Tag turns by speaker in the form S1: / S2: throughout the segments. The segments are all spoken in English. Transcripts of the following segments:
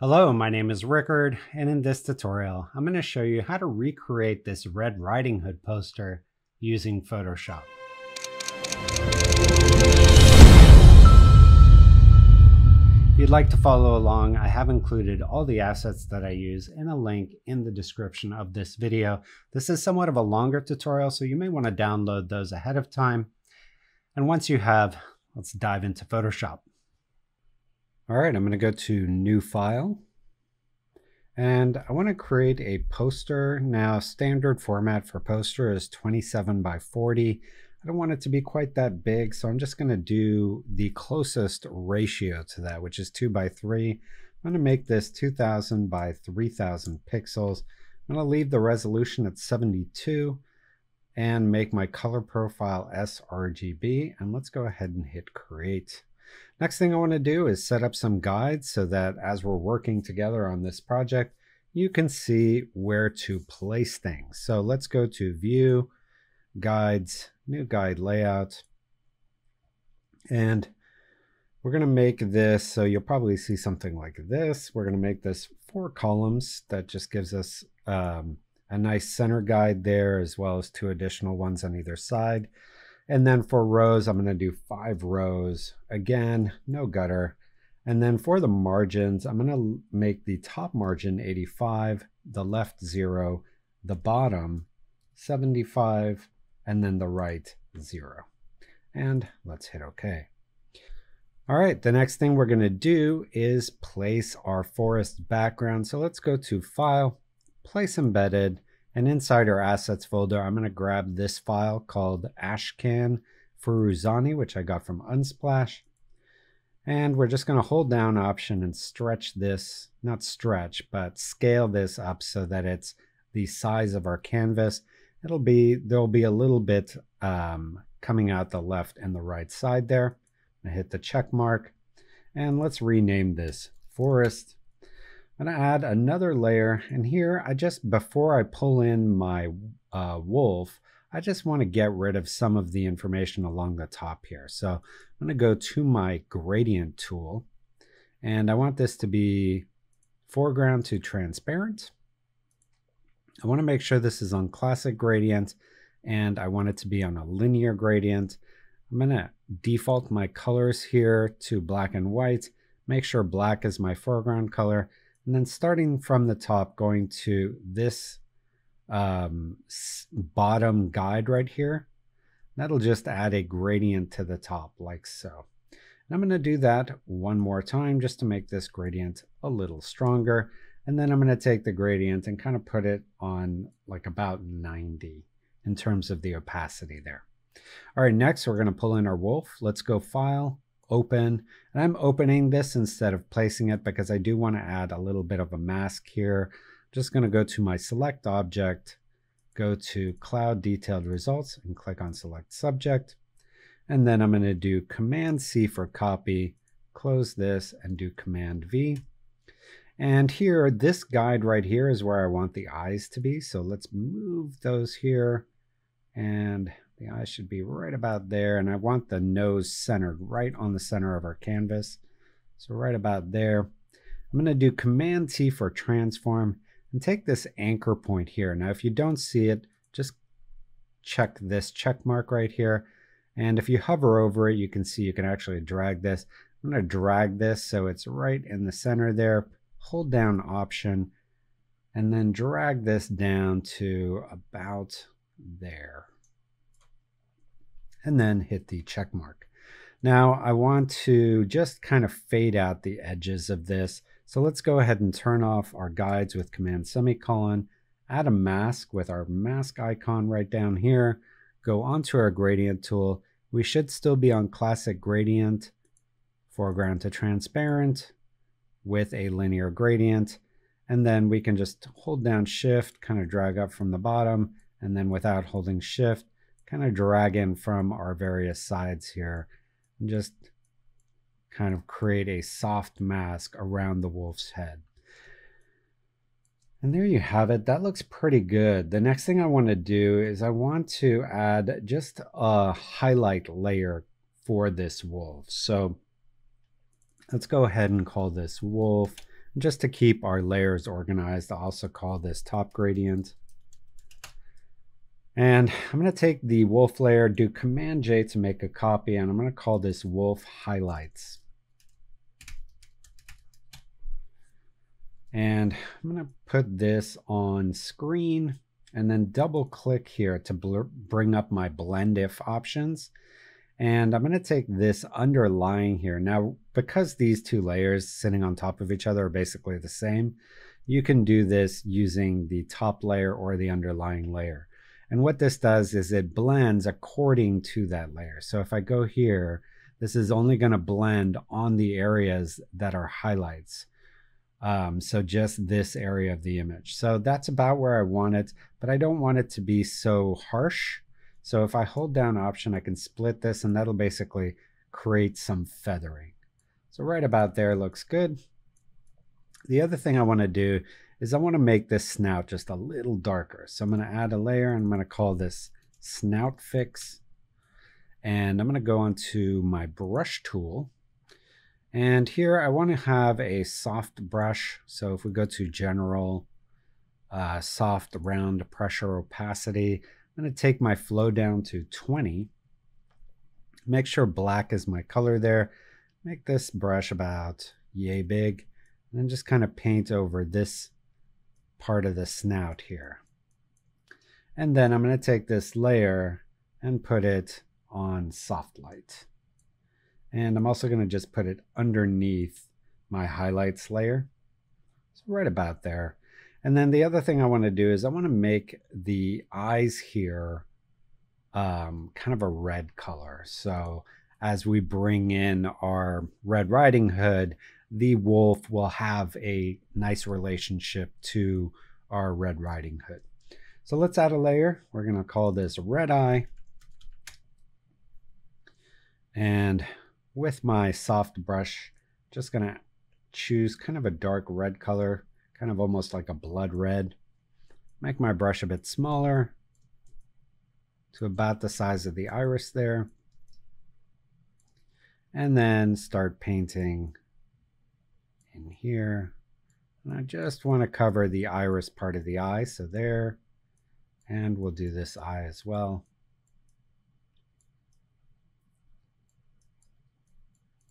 S1: Hello, my name is Rickard, and in this tutorial, I'm going to show you how to recreate this Red Riding Hood poster using Photoshop. If you'd like to follow along, I have included all the assets that I use in a link in the description of this video. This is somewhat of a longer tutorial, so you may want to download those ahead of time. And once you have, let's dive into Photoshop. All right, I'm going to go to New File, and I want to create a poster. Now, standard format for poster is 27 by 40. I don't want it to be quite that big, so I'm just going to do the closest ratio to that, which is 2 by 3. I'm going to make this 2000 by 3000 pixels. I'm going to leave the resolution at 72 and make my color profile sRGB, and let's go ahead and hit create. Next thing I want to do is set up some guides so that as we're working together on this project, you can see where to place things. So let's go to View, Guides, New Guide Layout, and we're going to make this, so you'll probably see something like this. We're going to make this 4 columns. That just gives us a nice center guide there, as well as 2 additional ones on either side. And then for rows, I'm going to do 5 rows. Again, no gutter. And then for the margins, I'm going to make the top margin 85, the left 0, the bottom 75, and then the right 0. And let's hit OK. All right, the next thing we're going to do is place our forest background. So let's go to File, Place Embedded. And inside our assets folder, I'm going to grab this file called Ashcan Firuzani, which I got from Unsplash. And we're just going to hold down Option and stretch this, not stretch, but scale this up so that it's the size of our canvas. There'll be a little bit coming out the left and the right side there. I'm going to hit the check mark. And let's rename this Forest. I'm going to add another layer, and here before I pull in my wolf, I just want to get rid of some of the information along the top here. So I'm going to go to my gradient tool, and I want this to be foreground to transparent. I want to make sure this is on classic gradient, and I want it to be on a linear gradient. I'm going to default my colors here to black and white, make sure black is my foreground color. And then starting from the top, going to this bottom guide right here, that'll just add a gradient to the top like so. And I'm going to do that one more time just to make this gradient a little stronger. And then I'm going to take the gradient and kind of put it on like about 90 in terms of the opacity there. All right, next we're going to pull in our wolf. Let's go File, Open, and I'm opening this instead of placing it because I do want to add a little bit of a mask here. I'm just going to go to my select object, go to Cloud Detailed Results and click on Select Subject. And then I'm going to do Command C for copy, close this and do Command V. And here, this guide right here is where I want the eyes to be. So let's move those here, and the eye should be right about there, and I want the nose centered right on the center of our canvas. So right about there. I'm going to do Command T for transform and take this anchor point here. Now, if you don't see it, just check this check mark right here. And if you hover over it, you can see you can actually drag this. I'm going to drag this so it's right in the center there. Hold down Option and then drag this down to about there. And then hit the check mark. Now I want to just kind of fade out the edges of this. So let's go ahead and turn off our guides with Command semicolon, add a mask with our mask icon right down here, go onto our gradient tool. We should still be on classic gradient, foreground to transparent with a linear gradient. And then we can just hold down Shift, kind of drag up from the bottom, and then without holding Shift, kind of drag in from our various sides here and just kind of create a soft mask around the wolf's head. And there you have it. That looks pretty good. The next thing I want to do is I want to add just a highlight layer for this wolf. So let's go ahead and call this wolf. And just to keep our layers organized, I'll also call this top gradient. And I'm going to take the wolf layer, do Command J to make a copy, and I'm going to call this wolf highlights. And I'm going to put this on screen and then double click here to bring up my blend if options. And I'm going to take this underlying here. Now, because these two layers sitting on top of each other are basically the same, you can do this using the top layer or the underlying layer. And what this does is it blends according to that layer. So if I go here, this is only going to blend on the areas that are highlights. So just this area of the image. So that's about where I want it, but I don't want it to be so harsh. So if I hold down Option, I can split this, and that'll basically create some feathering. So right about there looks good. The other thing I want to do is I want to make this snout just a little darker. So I'm going to add a layer, and I'm going to call this Snout Fix. And I'm going to go onto my brush tool. And here I want to have a soft brush. So if we go to General, Soft, Round, Pressure, Opacity, I'm going to take my flow down to 20. Make sure black is my color there. Make this brush about yay big. And then just kind of paint over this part of the snout here. And then I'm going to take this layer and put it on soft light. And I'm also going to just put it underneath my highlights layer. So right about there. And then the other thing I want to do is I want to make the eyes here kind of a red color. So as we bring in our Red Riding Hood, the wolf will have a nice relationship to our Red Riding Hood. So let's add a layer. We're going to call this Red Eye. And with my soft brush, just going to choose kind of a dark red color, kind of almost like a blood red. Make my brush a bit smaller to about the size of the iris there. And then start painting in here. And I just want to cover the iris part of the eye, so there. And we'll do this eye as well.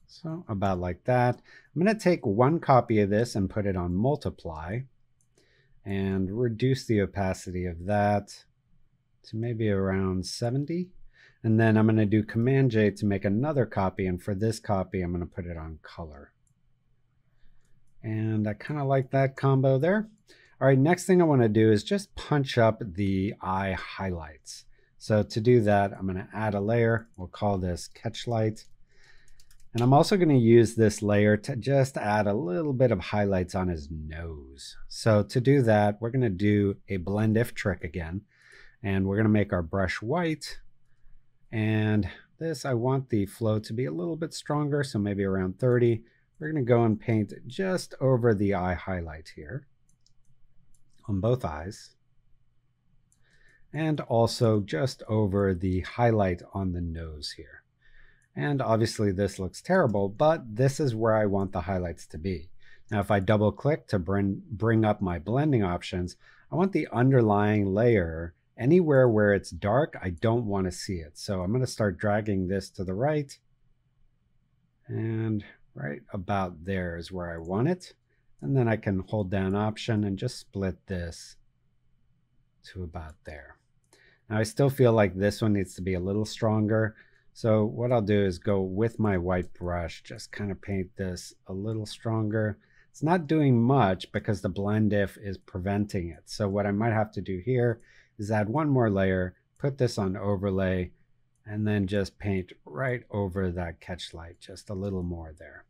S1: So about like that. I'm going to take one copy of this and put it on multiply and reduce the opacity of that to maybe around 70. And then I'm going to do Command J to make another copy. And for this copy, I'm going to put it on color. And I kind of like that combo there. All right, next thing I want to do is just punch up the eye highlights. So to do that, I'm going to add a layer. We'll call this Catch Light. And I'm also going to use this layer to just add a little bit of highlights on his nose. So to do that, we're going to do a blend if trick again. And we're going to make our brush white. And this, I want the flow to be a little bit stronger, so maybe around 30. We're going to go and paint just over the eye highlight here on both eyes. And also just over the highlight on the nose here. And obviously this looks terrible, but this is where I want the highlights to be. Now, if I double click to bring up my blending options, I want the underlying layer anywhere where it's dark. I don't want to see it. So I'm going to start dragging this to the right. And right about there is where I want it. And then I can hold down Option and just split this to about there. Now I still feel like this one needs to be a little stronger. So what I'll do is go with my white brush, just kind of paint this a little stronger. It's not doing much because the blend if is preventing it. So what I might have to do here is add one more layer, put this on overlay, and then just paint right over that catch light, just a little more there.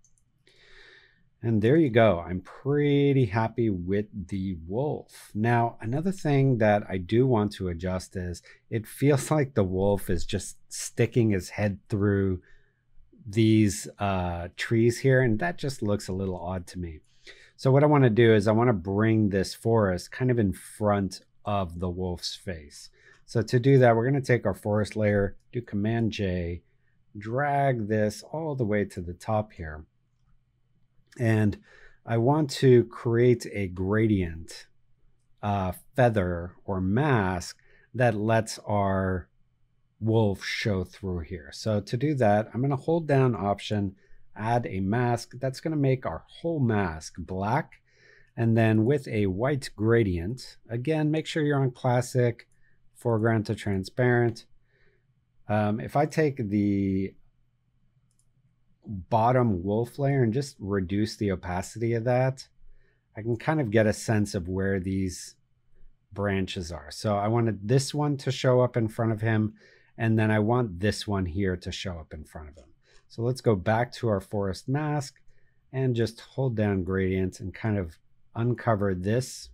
S1: And there you go. I'm pretty happy with the wolf. Now, another thing that I do want to adjust is it feels like the wolf is just sticking his head through these trees here, and that just looks a little odd to me. So what I want to do is I want to bring this forest kind of in front of the wolf's face. So to do that, we're going to take our forest layer, do Command J, drag this all the way to the top here. And I want to create a gradient feather or mask that lets our wolf show through here. So to do that, I'm going to hold down Option, add a mask. That's going to make our whole mask black. And then with a white gradient, again, make sure you're on classic, foreground to transparent. If I take the bottom wolf layer and just reduce the opacity of that, I can kind of get a sense of where these branches are. So I wanted this one to show up in front of him, and then I want this one here to show up in front of him. So let's go back to our forest mask and just hold down gradient and kind of uncover this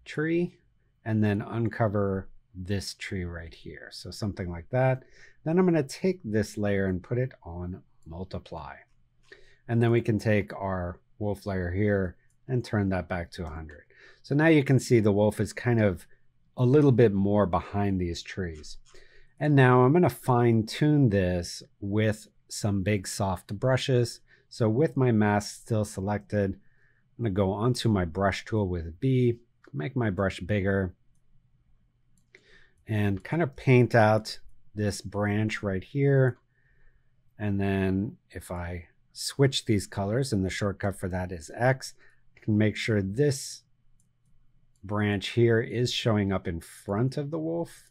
S1: tree and then uncover this tree right here. So something like that. Then I'm going to take this layer and put it on multiply. And then we can take our wolf layer here and turn that back to 100. So now you can see the wolf is kind of a little bit more behind these trees. And now I'm going to fine tune this with some big soft brushes. So with my mask still selected, I'm going to go onto my brush tool with B, make my brush bigger, and kind of paint out this branch right here. And then if I switch these colors, and the shortcut for that is X, I can make sure this branch here is showing up in front of the wolf.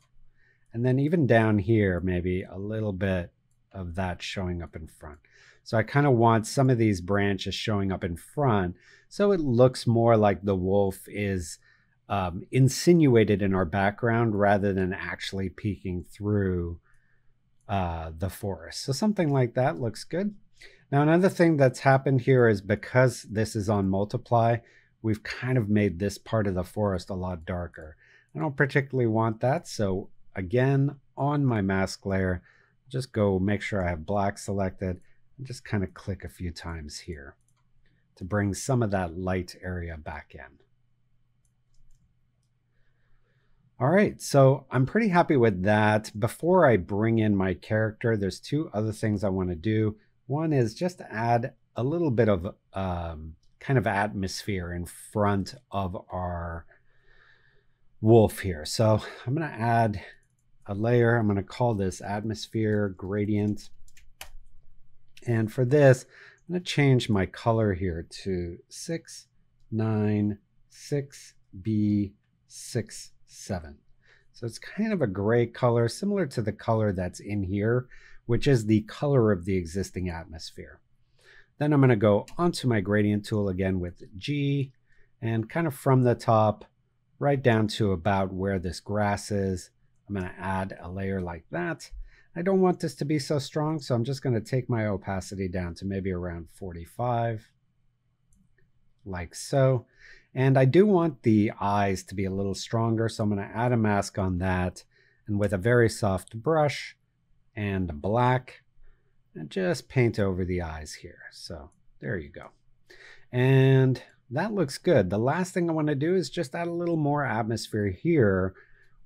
S1: And then even down here, maybe a little bit of that showing up in front. So I kind of want some of these branches showing up in front so it looks more like the wolf is insinuated in our background rather than actually peeking through the forest. So something like that looks good. Now another thing that's happened here is because this is on multiply, we've kind of made this part of the forest a lot darker. I don't particularly want that, so again, on my mask layer, just go make sure I have black selected and just kind of click a few times here to bring some of that light area back in. All right, so I'm pretty happy with that. Before I bring in my character, there's two other things I want to do. One is just add a little bit of kind of atmosphere in front of our wolf here. So I'm going to add a layer. I'm going to call this atmosphere gradient. And for this, I'm going to change my color here to 696B67. So it's kind of a gray color, similar to the color that's in here, which is the color of the existing atmosphere. Then I'm going to go onto my gradient tool again with G, and kind of from the top right down to about where this grass is, I'm going to add a layer like that. I don't want this to be so strong, so I'm just going to take my opacity down to maybe around 45, like so. And I do want the eyes to be a little stronger, so I'm going to add a mask on that, and with a very soft brush and black, and just paint over the eyes here. So there you go. And that looks good. The last thing I want to do is just add a little more atmosphere here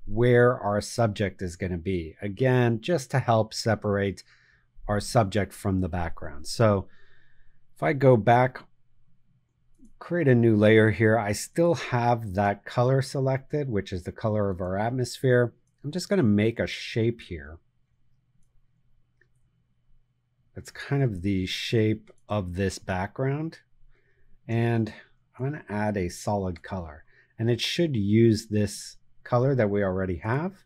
S1: where our subject is going to be. Again, just to help separate our subject from the background. So if I go back, create a new layer here, I still have that color selected, which is the color of our atmosphere. I'm just going to make a shape here. It's kind of the shape of this background. And I'm going to add a solid color. And it should use this color that we already have.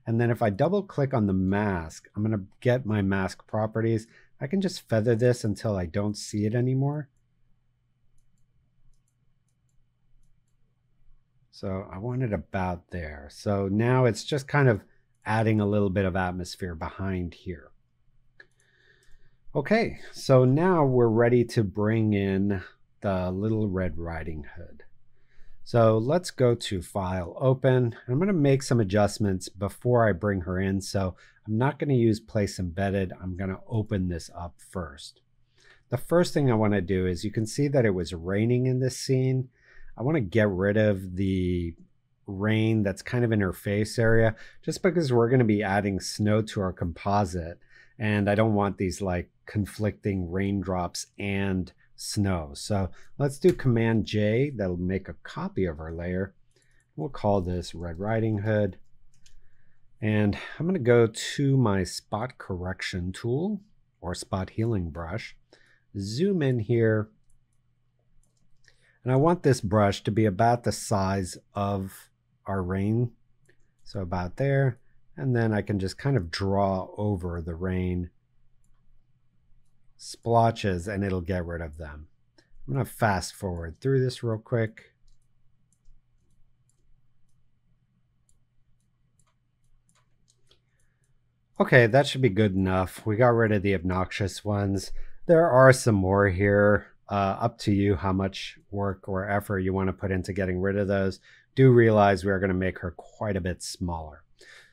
S1: And then if I double click on the mask, I'm going to get my mask properties. I can just feather this until I don't see it anymore. So I want it about there. So now it's just kind of adding a little bit of atmosphere behind here. Okay, so now we're ready to bring in the Little Red Riding Hood. So let's go to File, Open. I'm going to make some adjustments before I bring her in. So I'm not going to use Place Embedded. I'm going to open this up first. The first thing I want to do is, you can see that it was raining in this scene. I want to get rid of the rain that's kind of in her face area, just because we're going to be adding snow to our composite. And I don't want these like conflicting raindrops and snow. So let's do Command J. That'll make a copy of our layer. We'll call this Red Riding Hood. And I'm going to go to my spot correction tool or spot healing brush, zoom in here, and I want this brush to be about the size of our rain. So about there, and then I can just kind of draw over the rain splotches and it'll get rid of them. I'm going to fast forward through this real quick. Okay, that should be good enough. We got rid of the obnoxious ones. There are some more here. Up to you how much work or effort you want to put into getting rid of those. Do realize we are going to make her quite a bit smaller.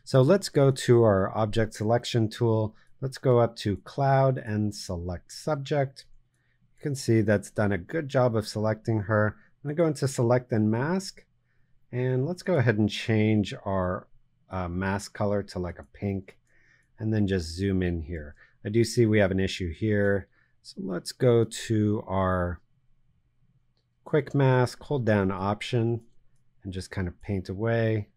S1: So let's go to our object selection tool. Let's go up to Cloud and select Subject. You can see that's done a good job of selecting her. I'm going to go into Select and Mask. And let's go ahead and change our mask color to like a pink. And then just zoom in here. I do see we have an issue here. So let's go to our quick mask, hold down Option, and just kind of paint away.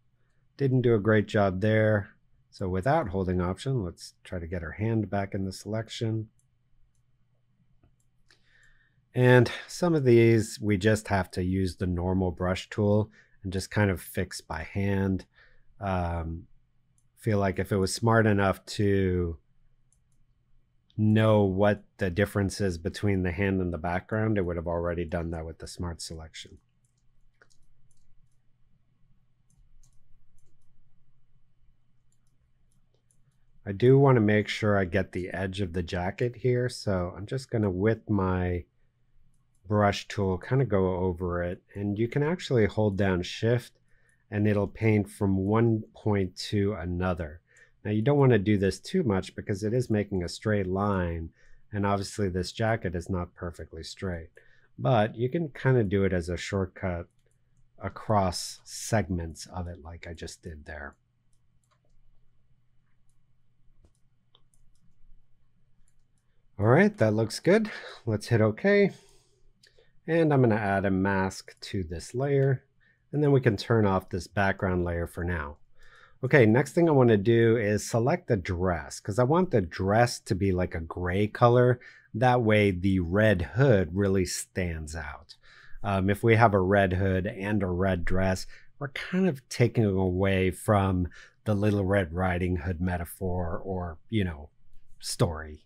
S1: Didn't do a great job there. So without holding Option, let's try to get our hand back in the selection. And some of these, we just have to use the normal brush tool and just kind of fix by hand. Feel like if it was smart enough to know what the difference is between the hand and the background, it would have already done that with the smart selection. I do want to make sure I get the edge of the jacket here, so I'm just going to, with my brush tool, kind of go over it, and you can actually hold down Shift and it'll paint from one point to another. Now you don't want to do this too much because it is making a straight line, and obviously this jacket is not perfectly straight, but you can kind of do it as a shortcut across segments of it like I just did there. All right, that looks good. Let's hit OK. And I'm going to add a mask to this layer. And then we can turn off this background layer for now. Okay, next thing I want to do is select the dress, because I want the dress to be like a gray color. That way the red hood really stands out. If we have a red hood and a red dress, we're kind of taking away from the Little Red Riding Hood metaphor or, you know, story.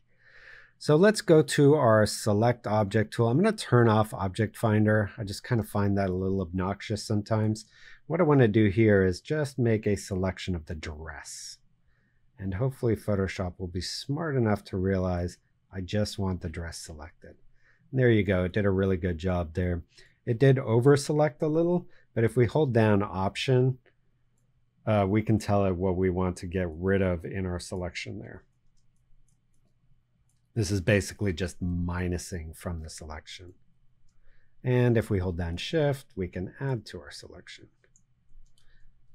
S1: So let's go to our select object tool. I'm going to turn off object finder. I just kind of find that a little obnoxious sometimes. What I want to do here is just make a selection of the dress. And hopefully Photoshop will be smart enough to realize I just want the dress selected. And there you go. It did a really good job there. It did over select a little, but if we hold down Option, we can tell it what we want to get rid of in our selection there. This is basically just minusing from the selection. And if we hold down Shift, we can add to our selection.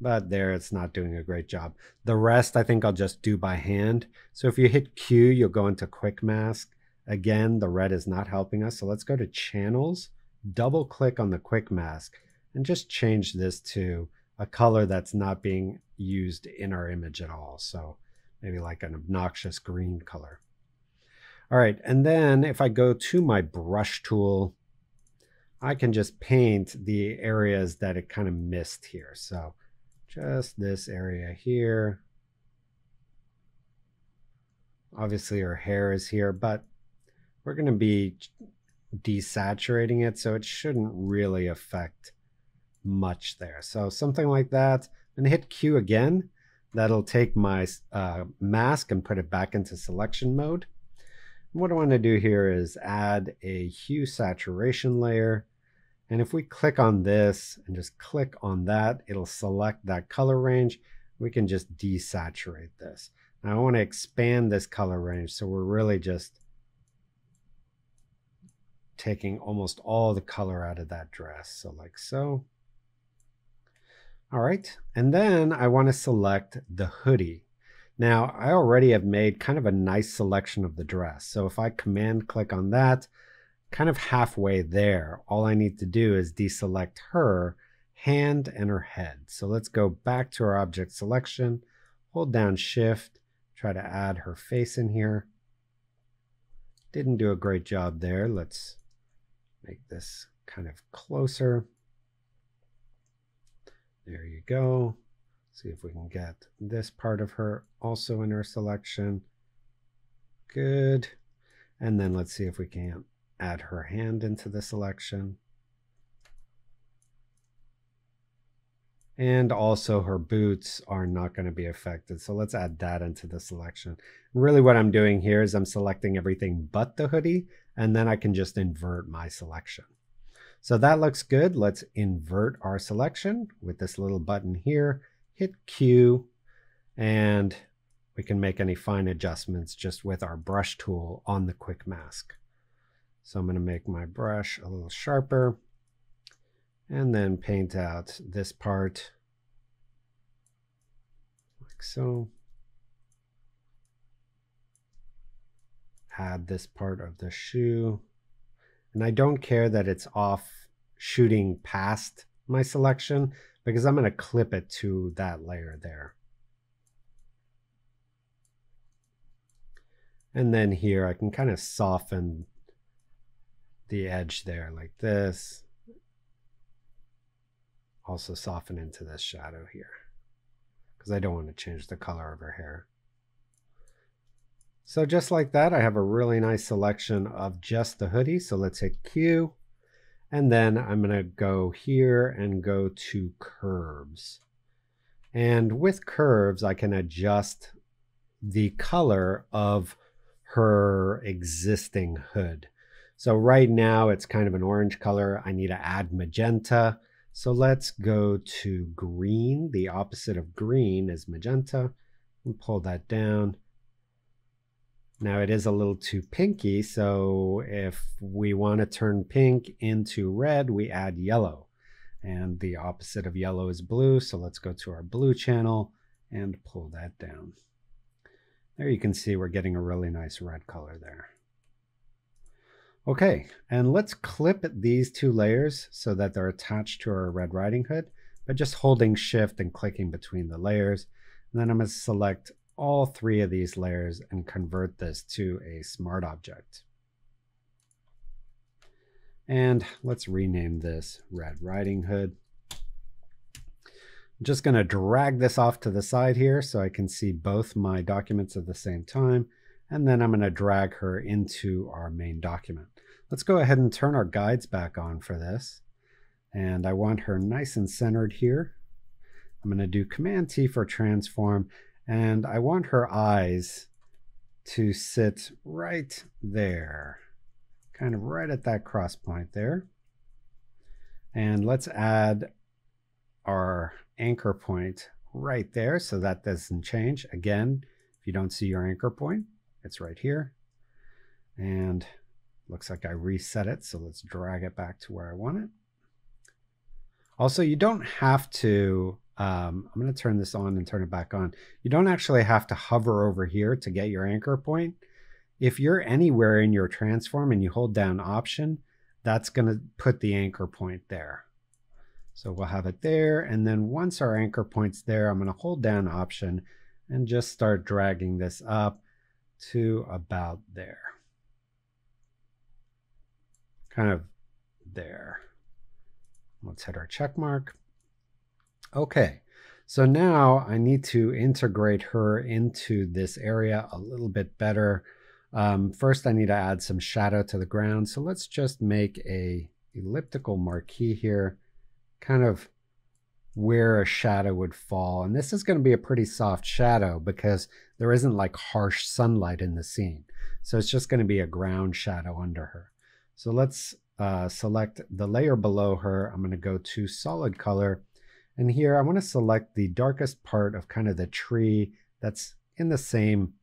S1: But there, it's not doing a great job. The rest, I think I'll just do by hand. So if you hit Q, you'll go into Quick Mask. Again, the red is not helping us. So let's go to Channels, double click on the Quick Mask, and just change this to a color that's not being used in our image at all. So maybe like an obnoxious green color. All right, and then if I go to my brush tool, I can just paint the areas that it kind of missed here. So just this area here. Obviously her hair is here, but we're going to be desaturating it, so it shouldn't really affect much there. So something like that. And hit Q again. That'll take my mask and put it back into selection mode. What I want to do here is add a hue saturation layer. And if we click on this and just click on that, it'll select that color range. We can just desaturate this. Now I want to expand this color range, so we're really just taking almost all the color out of that dress. So like so. All right, and then I want to select the hoodie. Now, I already have made kind of a nice selection of the dress. So if I command click on that, kind of halfway there. All I need to do is deselect her hand and her head. So let's go back to our object selection, hold down Shift, try to add her face in here. Didn't do a great job there. Let's make this kind of closer. There you go. See if we can get this part of her also in our selection. Good. And then let's see if we can add her hand into the selection. And also her boots are not going to be affected. So let's add that into the selection. Really what I'm doing here is I'm selecting everything but the hoodie, and then I can just invert my selection. So that looks good. Let's invert our selection with this little button here. Hit Q, and we can make any fine adjustments just with our brush tool on the quick mask. So I'm going to make my brush a little sharper and then paint out this part like so. Add this part of the shoe. And I don't care that it's off shooting past my selection because I'm going to clip it to that layer there. And then here I can kind of soften the edge there like this. Also soften into this shadow here because I don't want to change the color of her hair. So just like that, I have a really nice selection of just the hoodie. So let's hit Q. And then I'm going to go here and go to curves. And with curves, I can adjust the color of her existing hood. So right now it's kind of an orange color. I need to add magenta. So let's go to green. The opposite of green is magenta. And pull that down. Now it is a little too pinky, so if we want to turn pink into red, we add yellow. And the opposite of yellow is blue, so let's go to our blue channel and pull that down. There you can see we're getting a really nice red color there. Okay, and let's clip these two layers so that they're attached to our Red Riding Hood by just holding Shift and clicking between the layers. And then I'm going to select all three of these layers and convert this to a smart object. And let's rename this Red Riding Hood. I'm just going to drag this off to the side here so I can see both my documents at the same time. And then I'm going to drag her into our main document. Let's go ahead and turn our guides back on for this. And I want her nice and centered here. I'm going to do Command T for transform. And I want her eyes to sit right there, kind of right at that cross point there. And let's add our anchor point right there so that doesn't change. Again, if you don't see your anchor point, it's right here. And looks like I reset it, so let's drag it back to where I want it. Also, you don't have to I'm going to turn this on and turn it back on. You don't actually have to hover over here to get your anchor point. If you're anywhere in your transform and you hold down Option, that's going to put the anchor point there. So we'll have it there. And then once our anchor point's there, I'm going to hold down Option and just start dragging this up to about there. Kind of there. Let's hit our check mark. Okay, so now I need to integrate her into this area a little bit better. First, I need to add some shadow to the ground. So let's just make a elliptical marquee here, kind of where a shadow would fall. And this is going to be a pretty soft shadow because there isn't like harsh sunlight in the scene. So it's just going to be a ground shadow under her. So let's select the layer below her. I'm going to go to solid color. And here I want to select the darkest part of kind of the tree that's in the same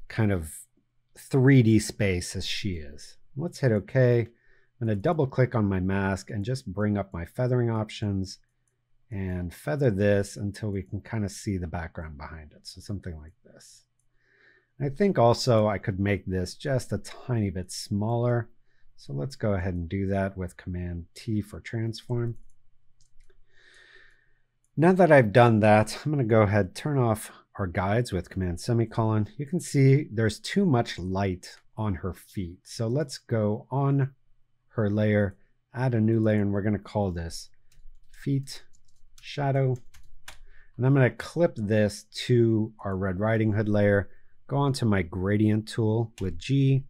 S1: kind of 3D space as she is. Let's hit OK. I'm going to double click on my mask and just bring up my feathering options and feather this until we can kind of see the background behind it. So something like this. I think also I could make this just a tiny bit smaller. So let's go ahead and do that with Command T for transform. Now that I've done that, I'm going to go ahead and turn off our guides with Command semicolon. You can see there's too much light on her feet. So let's go on her layer, add a new layer, and we're going to call this feet shadow. And I'm going to clip this to our Red Riding Hood layer, go onto my gradient tool with G,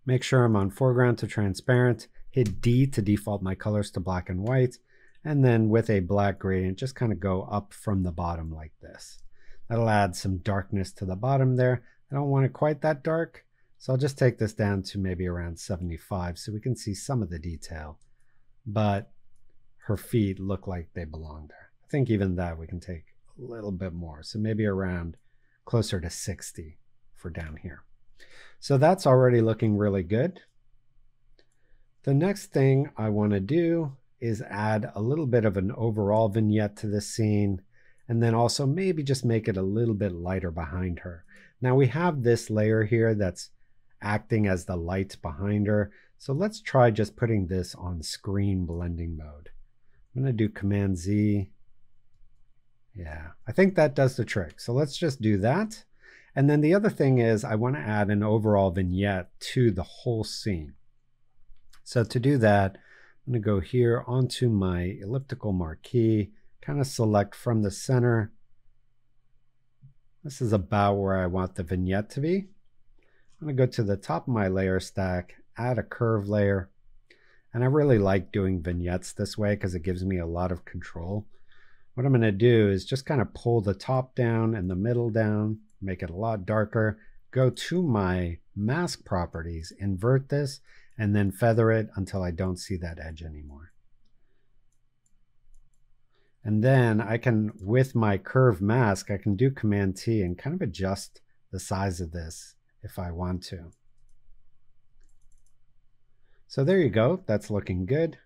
S1: make sure I'm on foreground to transparent, hit D to default my colors to black and white, and then with a black gradient, just kind of go up from the bottom like this. That'll add some darkness to the bottom there. I don't want it quite that dark, so I'll just take this down to maybe around 75 so we can see some of the detail. But her feet look like they belong there. I think even that we can take a little bit more, so maybe around closer to 60 for down here. So that's already looking really good. The next thing I want to do is add a little bit of an overall vignette to this scene, and then also maybe just make it a little bit lighter behind her. Now we have this layer here that's acting as the light behind her, so let's try just putting this on screen blending mode. I'm going to do Command Z. Yeah, I think that does the trick. So let's just do that. And then the other thing is I want to add an overall vignette to the whole scene. So to do that, I'm going to go here onto my elliptical marquee, kind of select from the center. This is about where I want the vignette to be. I'm going to go to the top of my layer stack, add a curve layer. And I really like doing vignettes this way because it gives me a lot of control. What I'm going to do is just kind of pull the top down and the middle down, make it a lot darker, go to my mask properties, invert this, and then feather it until I don't see that edge anymore. And then I can, with my curve mask, I can do Command T and kind of adjust the size of this if I want to. So there you go, that's looking good.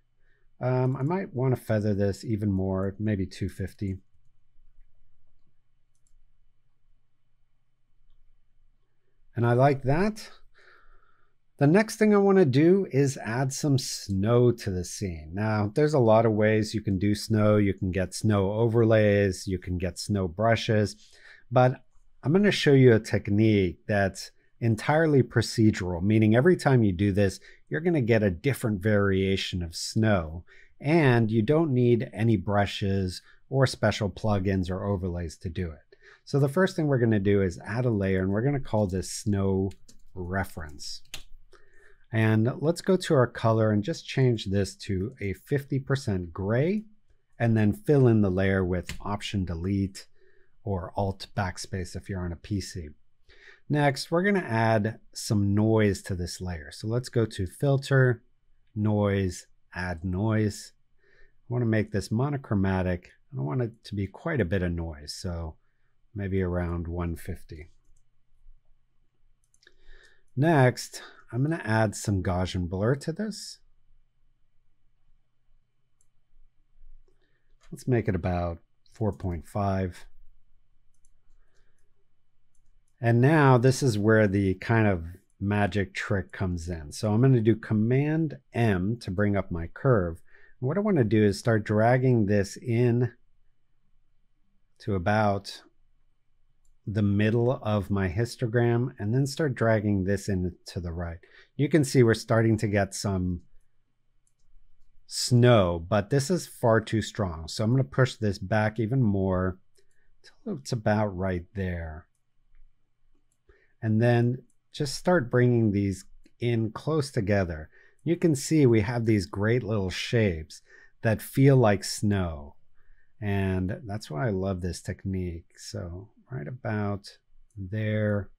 S1: I might want to feather this even more, maybe 250. And I like that. The next thing I want to do is add some snow to the scene. Now, there's a lot of ways you can do snow. You can get snow overlays, you can get snow brushes, but I'm going to show you a technique that's entirely procedural, meaning every time you do this, you're going to get a different variation of snow, and you don't need any brushes or special plugins or overlays to do it. So the first thing we're going to do is add a layer, and we're going to call this snow reference. And let's go to our color and just change this to a 50% gray, and then fill in the layer with Option Delete or Alt Backspace if you're on a PC. Next, we're going to add some noise to this layer. So let's go to Filter, Noise, Add Noise. I want to make this monochromatic. I want it to be quite a bit of noise, so maybe around 150. Next, I'm going to add some Gaussian blur to this. Let's make it about 4.5. And now this is where the kind of magic trick comes in. So I'm going to do Command M to bring up my curve. And what I want to do is start dragging this in to about the middle of my histogram, and then start dragging this in to the right. You can see we're starting to get some snow, but this is far too strong. So I'm going to push this back even more till it's about right there. And then just start bringing these in close together. You can see we have these great little shapes that feel like snow. And that's why I love this technique. So right about there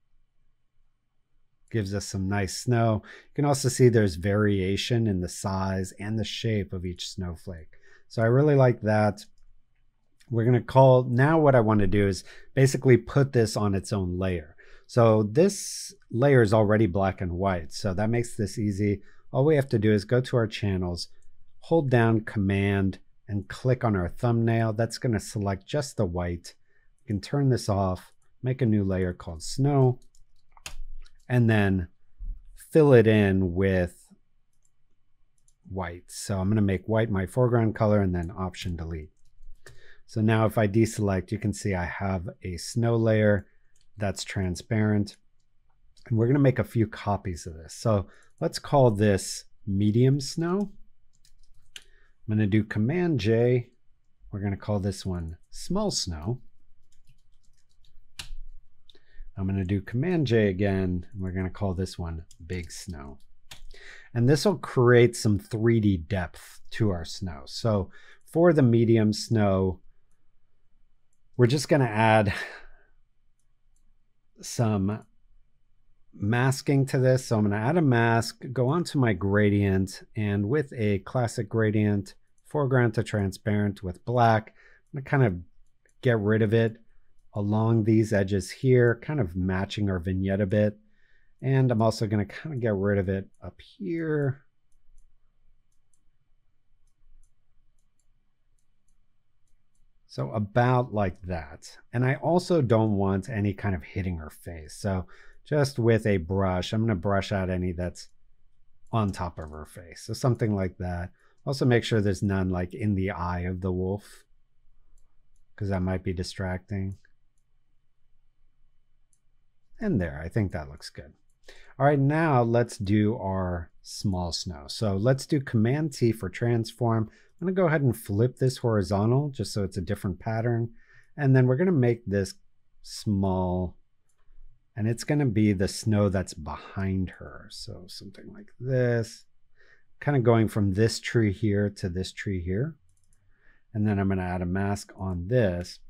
S1: gives us some nice snow. You can also see there's variation in the size and the shape of each snowflake. So I really like that. We're going to call, now what I want to do is basically put this on its own layer. So this layer is already black and white, so that makes this easy. All we have to do is go to our channels, hold down Command, and click on our thumbnail. That's going to select just the white. You can turn this off, make a new layer called Snow, and then fill it in with white. So I'm going to make white my foreground color and then Option Delete. So now if I deselect, you can see I have a snow layer that's transparent. And we're going to make a few copies of this. So let's call this medium snow. I'm going to do Command J. We're going to call this one small snow. I'm going to do Command J again. And we're going to call this one big snow. And this will create some 3D depth to our snow. So for the medium snow, we're just going to add some masking to this. So I'm going to add a mask, go onto my gradient, and with a classic gradient, foreground to transparent with black, I'm going to kind of get rid of it along these edges here, kind of matching our vignette a bit. And I'm also going to kind of get rid of it up here. So about like that. And I also don't want any kind of hitting her face. So just with a brush, I'm going to brush out any that's on top of her face. So something like that. Also make sure there's none like in the eye of the wolf, because that might be distracting. And there, I think that looks good. All right, now let's do our small snow. So let's do Command T for transform. I'm going to go ahead and flip this horizontal just so it's a different pattern. And then we're going to make this small, and it's going to be the snow that's behind her. So something like this, kind of going from this tree here to this tree here. And then I'm going to add a mask on this.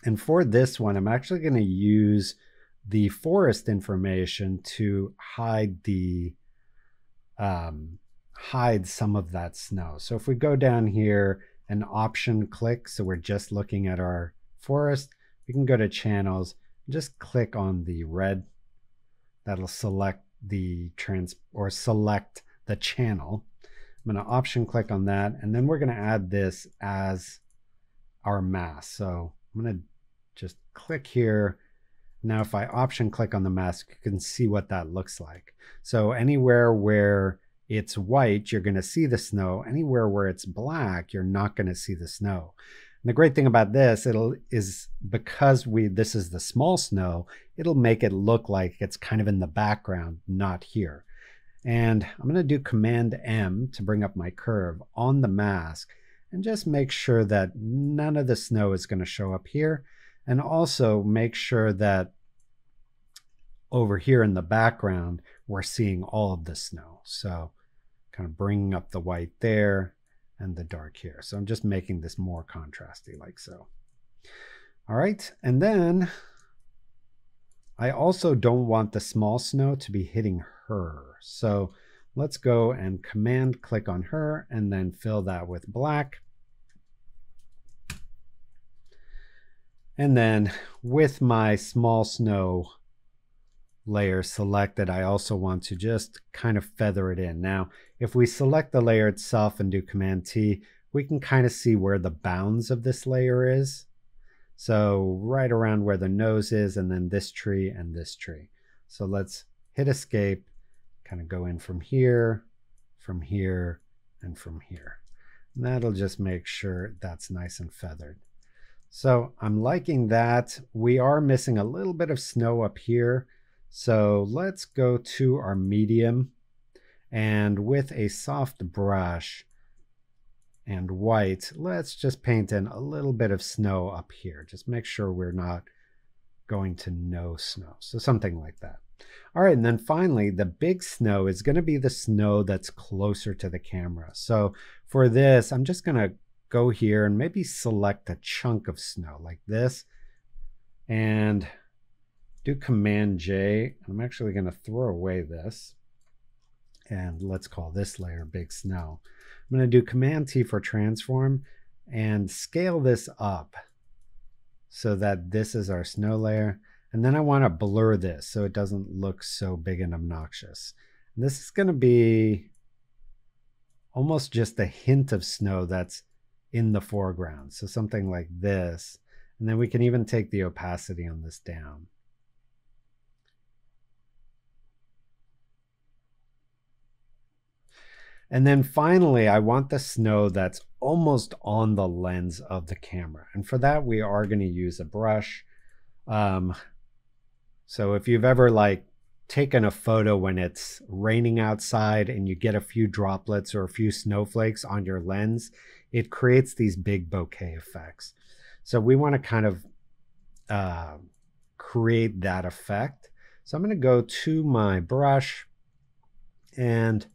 S1: And for this one, I'm actually going to use the forest information to hide the hide some of that snow. So if we go down here and Option click, so we're just looking at our forest, we can go to channels and just click on the red. That'll select the select the channel. I'm going to Option click on that, and then we're going to add this as our mask. So I'm going to just click here. Now if I Option click on the mask, you can see what that looks like. So anywhere where it's white, you're going to see the snow. Anywhere where it's black, you're not going to see the snow. And the great thing about this, is because this is the small snow, it'll make it look like it's kind of in the background, not here. And I'm going to do Command M to bring up my curve on the mask and just make sure that none of the snow is going to show up here. And also make sure that over here in the background, we're seeing all of the snow. So kind of bringing up the white there and the dark here. So I'm just making this more contrasty like so. All right. And then I also don't want the small snow to be hitting her. So let's go and Command click on her and then fill that with black. And then with my small snow layer selected, I also want to just kind of feather it in. Now, if we select the layer itself and do Command T, we can kind of see where the bounds of this layer is. So right around where the nose is, and then this tree and this tree. So let's hit Escape, kind of go in from here, and from here. And that'll just make sure that's nice and feathered. So I'm liking that. We are missing a little bit of snow up here. So let's go to our medium, and with a soft brush and white, let's just paint in a little bit of snow up here. Just make sure we're not going to no snow. So something like that. All right, and then finally, the big snow is going to be the snow that's closer to the camera. So for this, I'm just going to go here and maybe select a chunk of snow like this and do Command J. I'm actually going to throw away this, and let's call this layer Big Snow. I'm going to do Command T for transform and scale this up so that this is our snow layer. And then I want to blur this so it doesn't look so big and obnoxious. And this is going to be almost just a hint of snow that's in the foreground. So something like this. And then we can even take the opacity on this down. And then finally, I want the snow that's almost on the lens of the camera. And for that, we are going to use a brush. So if you've ever like taken a photo when it's raining outside and you get a few droplets or a few snowflakes on your lens, it creates these big bokeh effects. So we want to kind of create that effect. So I'm going to go to my brush, and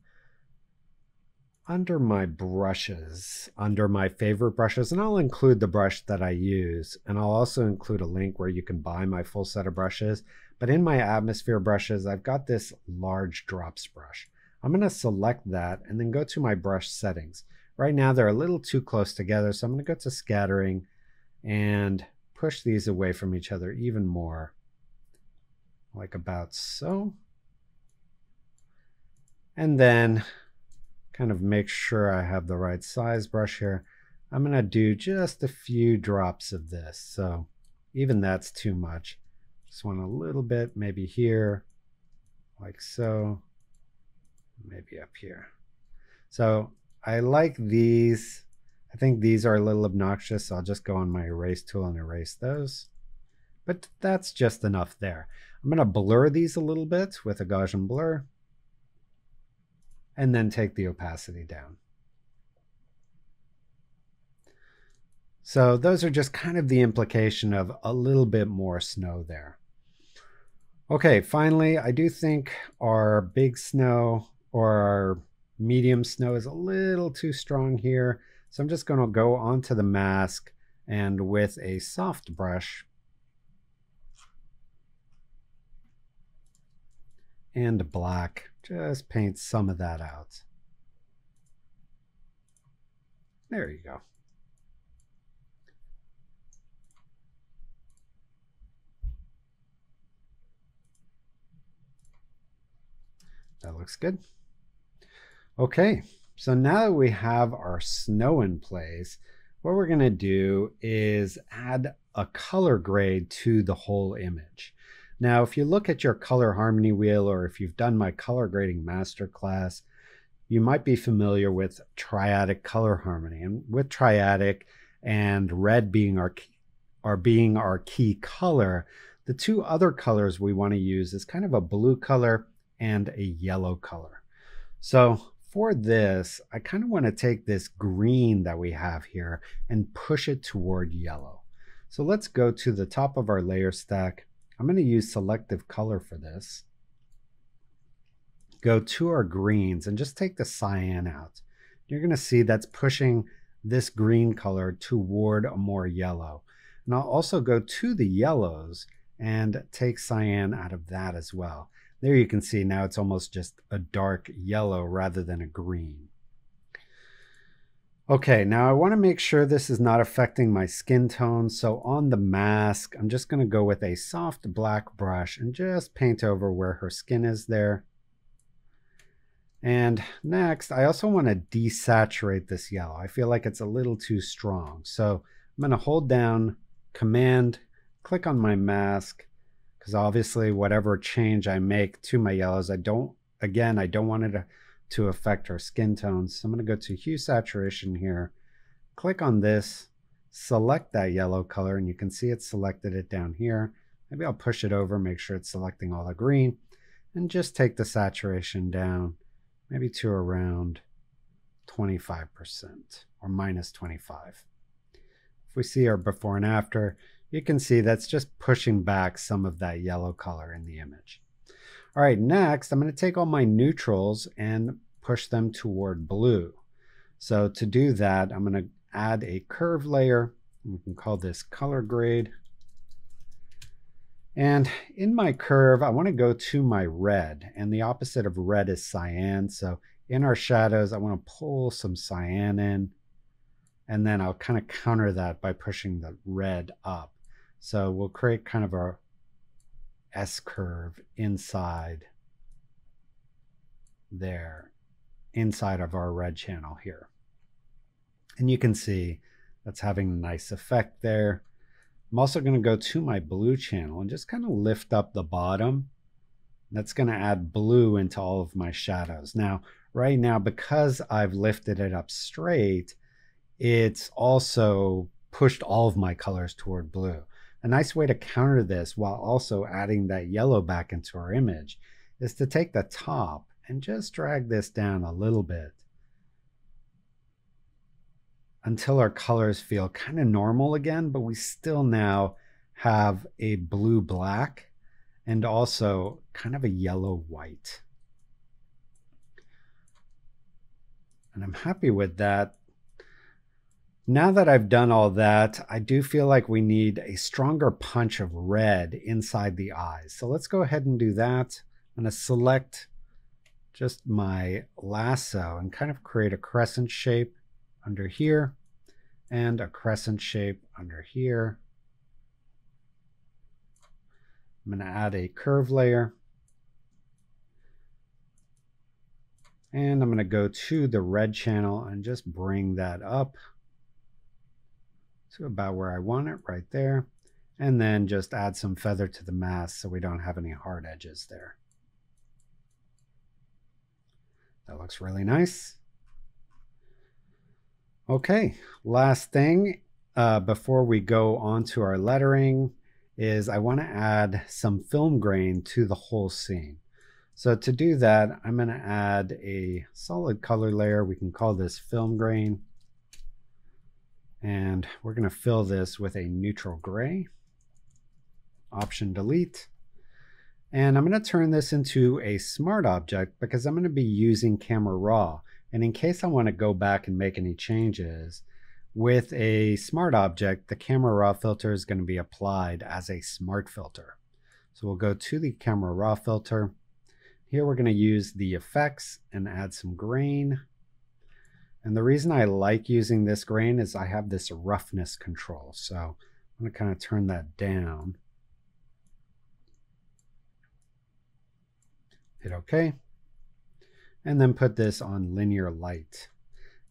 S1: under my brushes, under my favorite brushes, and I'll include the brush that I use, and I'll also include a link where you can buy my full set of brushes. But in my atmosphere brushes, I've got this large drops brush. I'm going to select that and then go to my brush settings. Right now they're a little too close together, so I'm going to go to scattering and push these away from each other even more, like about so. And then kind of make sure I have the right size brush here. I'm going to do just a few drops of this. So even that's too much. Just want a little bit, maybe here, like so, maybe up here. So I like these. I think these are a little obnoxious, so I'll just go on my erase tool and erase those. But that's just enough there. I'm going to blur these a little bit with a Gaussian blur, and then take the opacity down. So those are just kind of the implication of a little bit more snow there. Okay, finally, I do think our big snow or our medium snow is a little too strong here. So I'm just going to go onto the mask, and with a soft brush and black, just paint some of that out. There you go. That looks good. Okay, so now that we have our snow in place, what we're going to do is add a color grade to the whole image. Now, if you look at your color harmony wheel, or if you've done my color grading masterclass, you might be familiar with triadic color harmony. And with triadic and red being our key color, the two other colors we want to use is kind of a blue color and a yellow color. So for this, I kind of want to take this green that we have here and push it toward yellow. So let's go to the top of our layer stack. I'm going to use selective color for this. Go to our greens and just take the cyan out. You're going to see that's pushing this green color toward a more yellow. And I'll also go to the yellows and take cyan out of that as well. There you can see now it's almost just a dark yellow rather than a green. Okay, now I want to make sure this is not affecting my skin tone. So on the mask, I'm just going to go with a soft black brush and just paint over where her skin is there. And next, I also want to desaturate this yellow. I feel like it's a little too strong. So I'm going to hold down Command, click on my mask, because obviously whatever change I make to my yellows, I don't want it to affect our skin tones. So I'm going to go to hue saturation here, click on this, select that yellow color, and you can see it selected it down here. Maybe I'll push it over, make sure it's selecting all the green, and just take the saturation down, maybe to around 25% or minus 25. If we see our before and after, you can see that's just pushing back some of that yellow color in the image. All right, next I'm going to take all my neutrals and push them toward blue. So to do that, I'm going to add a curve layer. We can call this color grade. And in my curve, I want to go to my red, and the opposite of red is cyan. So in our shadows, I want to pull some cyan in, and then I'll kind of counter that by pushing the red up. So we'll create kind of a S curve inside there, inside of our red channel here. And you can see that's having a nice effect there. I'm also going to go to my blue channel and just kind of lift up the bottom. That's going to add blue into all of my shadows. Now, right now, because I've lifted it up straight, it's also pushed all of my colors toward blue. A nice way to counter this while also adding that yellow back into our image is to take the top and just drag this down a little bit until our colors feel kind of normal again, but we still now have a blue black and also kind of a yellow white. And I'm happy with that. Now that I've done all that, I do feel like we need a stronger punch of red inside the eyes. So let's go ahead and do that. I'm going to select just my lasso and kind of create a crescent shape under here and a crescent shape under here. I'm going to add a curve layer. And I'm going to go to the red channel and just bring that up to about where I want it, right there. And then just add some feather to the mask so we don't have any hard edges there. That looks really nice. Okay, last thing before we go on to our lettering is I want to add some film grain to the whole scene. So to do that, I'm going to add a solid color layer. We can call this film grain. And we're going to fill this with a neutral gray. Option delete. And I'm going to turn this into a smart object because I'm going to be using camera raw. And in case I want to go back and make any changes, with a smart object, the camera raw filter is going to be applied as a smart filter. So we'll go to the camera raw filter. Here we're going to use the effects and add some grain. And the reason I like using this grain is I have this roughness control. So I'm going to kind of turn that down. Hit OK. And then put this on linear light.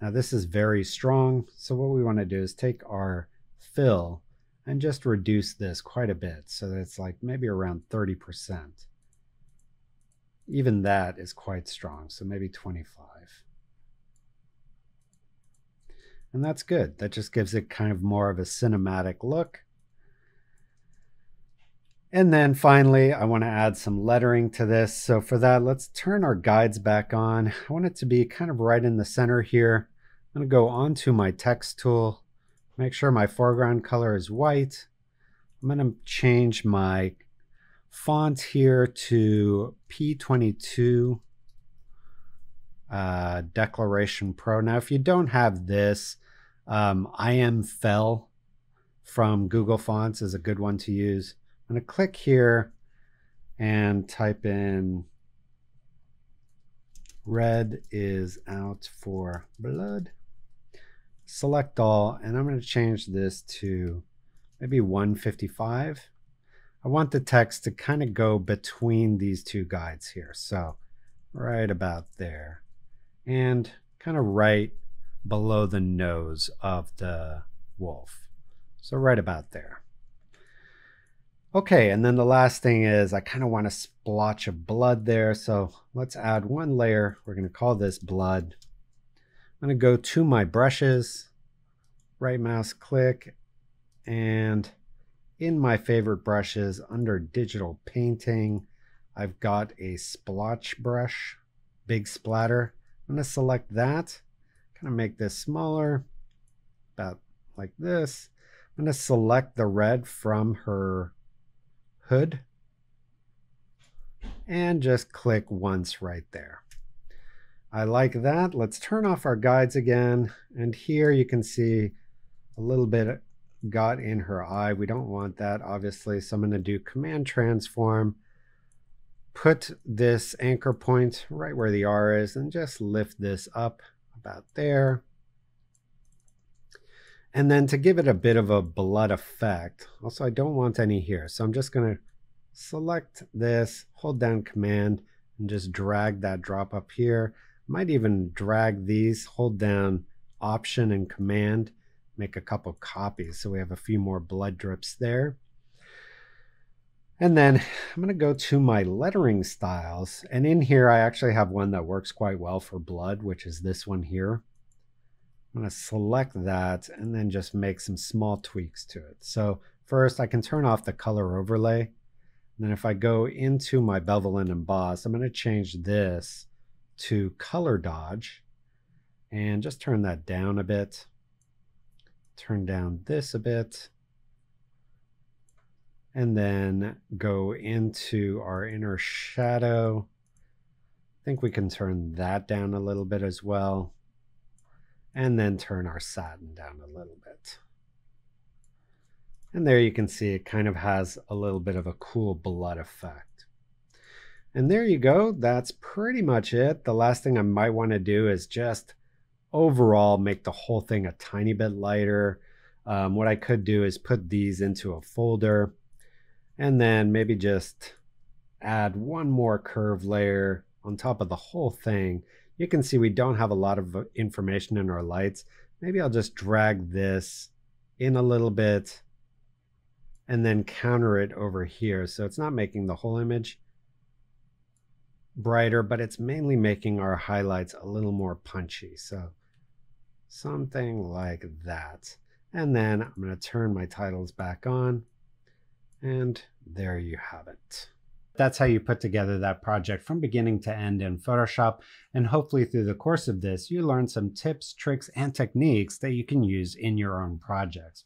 S1: Now this is very strong. So what we want to do is take our fill and just reduce this quite a bit so that it's like maybe around 30%. Even that is quite strong. So maybe 25. And that's good. That just gives it kind of more of a cinematic look. And then finally, I want to add some lettering to this. So for that, let's turn our guides back on. I want it to be kind of right in the center here. I'm going to go onto my text tool, make sure my foreground color is white. I'm going to change my font here to P22 Declaration Pro. Now, if you don't have this, I Am Fell from Google Fonts is a good one to use. I'm going to click here and type in red is out for blood. Select all, and I'm going to change this to maybe 155. I want the text to kind of go between these two guides here. So right about there. And kind of right below the nose of the wolf. So right about there. Okay, and then the last thing is I kind of want a splotch of blood there. So let's add one layer. We're going to call this blood. I'm going to go to my brushes, right mouse click, and in my favorite brushes under digital painting, I've got a splotch brush, big splatter. I'm going to select that, kind of make this smaller, about like this. I'm going to select the red from her hood and just click once right there. I like that. Let's turn off our guides again. And here you can see a little bit got in her eye. We don't want that, obviously. So I'm going to do Command Transform, put this anchor point right where the R is, and just lift this up about there. And then to give it a bit of a blood effect, also I don't want any here. So I'm just going to select this, hold down Command, and just drag that drop up here. Might even drag these, hold down Option and Command, make a couple copies so we have a few more blood drips there. And then I'm going to go to my lettering styles. And in here, I actually have one that works quite well for blood, which is this one here. I'm going to select that and then just make some small tweaks to it. So first, I can turn off the color overlay. And then if I go into my bevel and emboss, I'm going to change this to color dodge and just turn that down a bit. Turn down this a bit. And then go into our inner shadow. I think we can turn that down a little bit as well. And then turn our satin down a little bit. And there you can see it kind of has a little bit of a cool blood effect. And there you go. That's pretty much it. The last thing I might want to do is just overall make the whole thing a tiny bit lighter. What I could do is put these into a folder and then maybe just add one more curve layer on top of the whole thing. You can see we don't have a lot of information in our lights. Maybe I'll just drag this in a little bit and then counter it over here. So it's not making the whole image brighter, but it's mainly making our highlights a little more punchy. So something like that. And then I'm going to turn my titles back on. And there you have it. That's how you put together that project from beginning to end in Photoshop. And hopefully through the course of this, you learn some tips, tricks, and techniques that you can use in your own projects.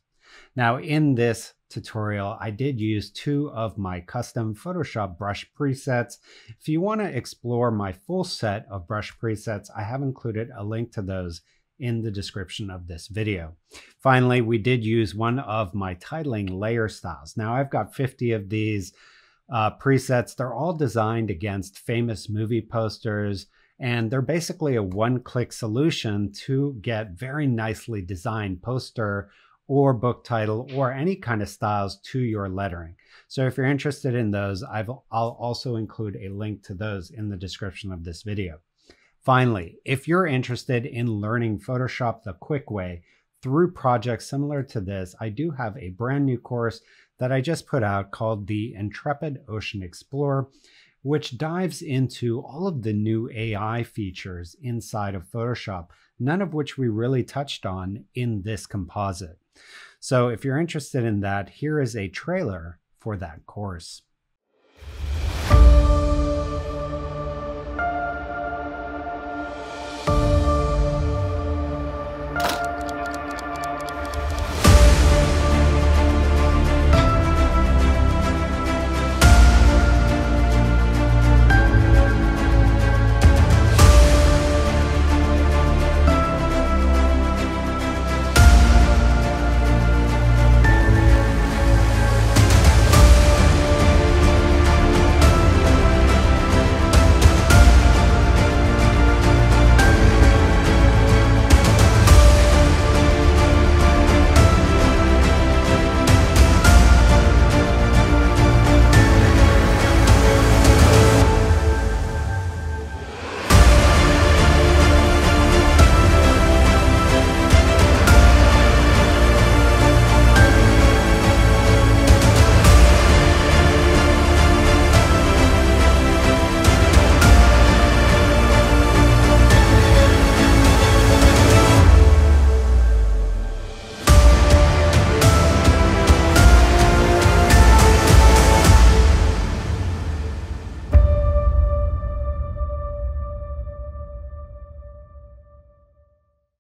S1: Now in this tutorial, I did use 2 of my custom Photoshop brush presets. If you want to explore my full set of brush presets, I have included a link to those in the description of this video. Finally, we did use one of my titling layer styles. Now I've got 50 of these presets. They're all designed against famous movie posters, and they're basically a one-click solution to get very nicely designed poster or book title or any kind of styles to your lettering. So if you're interested in those, I'll also include a link to those in the description of this video. Finally, if you're interested in learning Photoshop the quick way through projects similar to this, I do have a brand new course that I just put out called the Intrepid Ocean Explorer, which dives into all of the new AI features inside of Photoshop, none of which we really touched on in this composite. So if you're interested in that, here is a trailer for that course.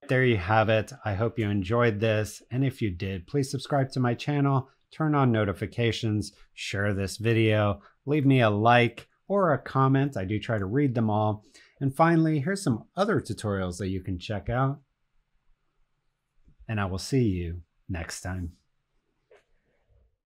S1: There you have it. I hope you enjoyed this. And if you did, please subscribe to my channel, turn on notifications, share this video, leave me a like or a comment. I do try to read them all. And finally, here's some other tutorials that you can check out. And I will see you next time.